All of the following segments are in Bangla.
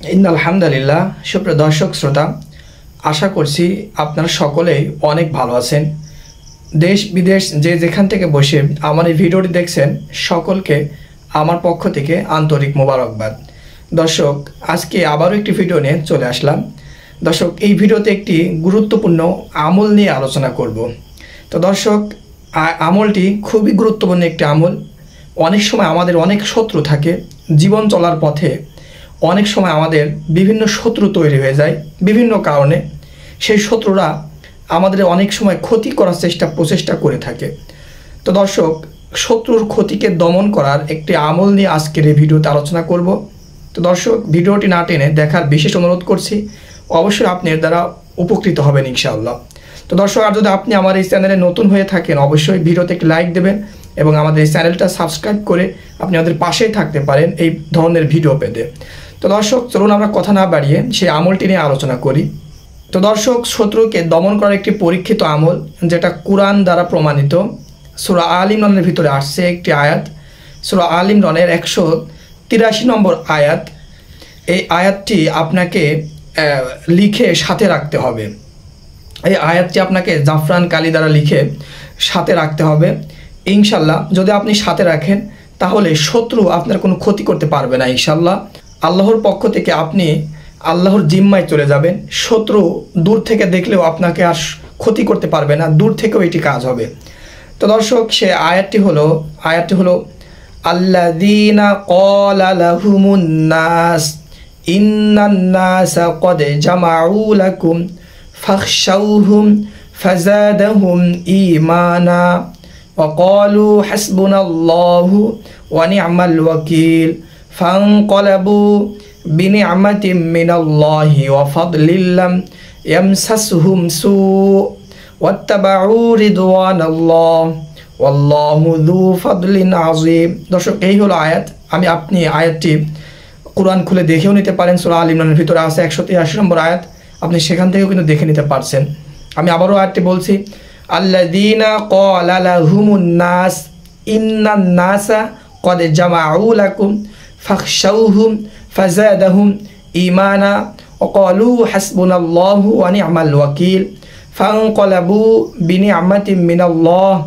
আলহামদুলিল্লাহ। সুপ্রিয় দর্শক শ্রোতা, আশা করছি আপনারা সকলেই অনেক ভালো আছেন। দেশ বিদেশ যে যেখান থেকে বসে আমার এই ভিডিওটি দেখছেন, সকলকে আমার পক্ষ থেকে আন্তরিক মোবারকবাদ। দর্শক, আজকে আবারও একটি ভিডিও নিয়ে চলে আসলাম। দর্শক, এই ভিডিওতে একটি গুরুত্বপূর্ণ আমল নিয়ে আলোচনা করব। তো দর্শক, আমলটি খুবই গুরুত্বপূর্ণ একটি আমল। অনেক সময় আমাদের অনেক শত্রু থাকে জীবন চলার পথে। অনেক সময় আমাদের বিভিন্ন শত্রু তৈরি হয়ে যায় বিভিন্ন কারণে। সেই শত্রুরা আমাদের অনেক সময় ক্ষতি করার প্রচেষ্টা করে থাকে। তো দর্শক, শত্রুর ক্ষতিকে দমন করার একটি আমল নিয়ে আজকের এই ভিডিওতে আলোচনা করব। তো দর্শক, ভিডিওটি না টেনে দেখার বিশেষ অনুরোধ করছি। অবশ্যই আপনি এর দ্বারা উপকৃত হবেন ইনশাআল্লাহ। তো দর্শক, আর যদি আপনি আমার এই চ্যানেলে নতুন হয়ে থাকেন, অবশ্যই ভিডিওতে একটি লাইক দেবেন এবং আমাদের এই চ্যানেলটা সাবস্ক্রাইব করে আপনি আমাদের পাশেই থাকতে পারেন এই ধরনের ভিডিও পেতে। তো দর্শক, চলুন আমরা কথা না বাড়িয়ে সেই আমলটি নিয়ে আলোচনা করি। তো দর্শক, শত্রুকে দমন করার একটি পরীক্ষিত আমল, যেটা কুরআন দ্বারা প্রমাণিত। সূরা আল ইমরানের ভিতরে আসছে একটি আয়াত, সূরা আল ইমরানের 183 নম্বর আয়াত। এই আয়াতটি আপনাকে লিখে সাথে রাখতে হবে। এই আয়াতটি আপনাকে জাফরান কালি দ্বারা লিখে সাথে রাখতে হবে। ইনশাল্লাহ যদি আপনি সাথে রাখেন, তাহলে শত্রু আপনার কোনো ক্ষতি করতে পারবে না ইনশাল্লাহ। আল্লাহর পক্ষ থেকে আপনি আল্লাহর জিম্মায় চলে যাবেন। শত্রু দূর থেকে দেখলেও আপনাকে আর ক্ষতি করতে পারবে না, দূর থেকেও এটি কাজ হবে। তো দর্শক, সে আয়াতটি হলো আল্লাযীনা ক্বালা লাহুমুন নাস ইন্নান নাসা ক্বাদ জামাউ লাকুম ফাখশাউহুম ফাযাদাহুম ঈমানা ওয়া ক্বালু হাসবুনাল্লাহু ওয়া নি'মাল ওয়াকিল ফানকালাবু বিনি'মাতিম মিনাল্লাহি ওয়া ফাদলিন লাম ইয়ামসাসহুম সু ওয়াত্তাবাউ রিদওয়ানাল্লাহ ওয়াল্লাহু যু ফাদলিন আযীম। দর্শক, এই হলো আয়াত। আপনি আয়াতটি কুরআন খুলে দেখেও নিতে পারেন। সূরা আল ইমরানের ভিতরে আছে 183 নম্বর আয়াত। আপনি সেখান থেকেও কিন্তু দেখে নিতে পারছেন। আমি আবারও আয়াতটি বলছি, আল্লাযীনা ক্বালা লাহুমুন নাস ইন্নান নাসা ক্বাদ জামাউ লাকুম ফাখশাউহুম ফাযাদাহুম ঈমানা ওয়া ক্বালু হাসবুনাল্লাহু ওয়া নি'মাল ওয়াকিল ফানকালাবু বিনি'মাতিম মিনাল্লাহ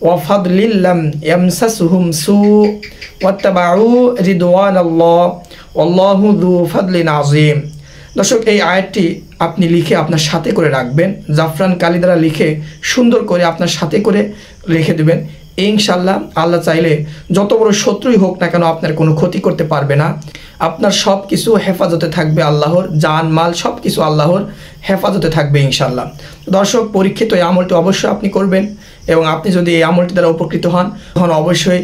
ওয়া ফাদলিন লাম ইয়ামসাসহুম সু ওয়াত্তাবাউ রিদওয়ানাল্লাহ ওয়াল্লাহু যু ফাদলিন আযীম। দর্শক, এই আয়াতটি আপনি লিখে আপনার সাথে করে রাখবেন। জাফরান কালি দ্বারা লিখে সুন্দর করে আপনার সাথে করে রেখে দেবেন। ইনশাল্লাহ আল্লাহ চাইলে যত বড় শত্রুই হোক না কেন, আপনার কোনো ক্ষতি করতে পারবে না। আপনার সব কিছু হেফাজতে থাকবে আল্লাহর, জান মাল সব কিছু আল্লাহর হেফাজতে থাকবে ইনশাল্লাহ। দর্শক, পরীক্ষিত এই আমলটি অবশ্যই আপনি করবেন এবং আপনি যদি এই আমলটি দ্বারা উপকৃত হন, তখন অবশ্যই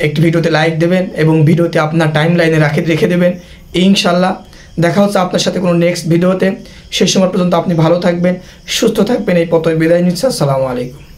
একটি ভিডিওতে লাইক দেবেন এবং ভিডিওতে আপনার টাইম লাইনে রেখে দেবেন। ইনশাল্লাহ দেখা হচ্ছে আপনার সাথে কোনো নেক্সট ভিডিওতে। সেই সময় পর্যন্ত আপনি ভালো থাকবেন, সুস্থ থাকবেন। এই পথে বিদায় নিচ্ছি। আসসালামু আলাইকুম।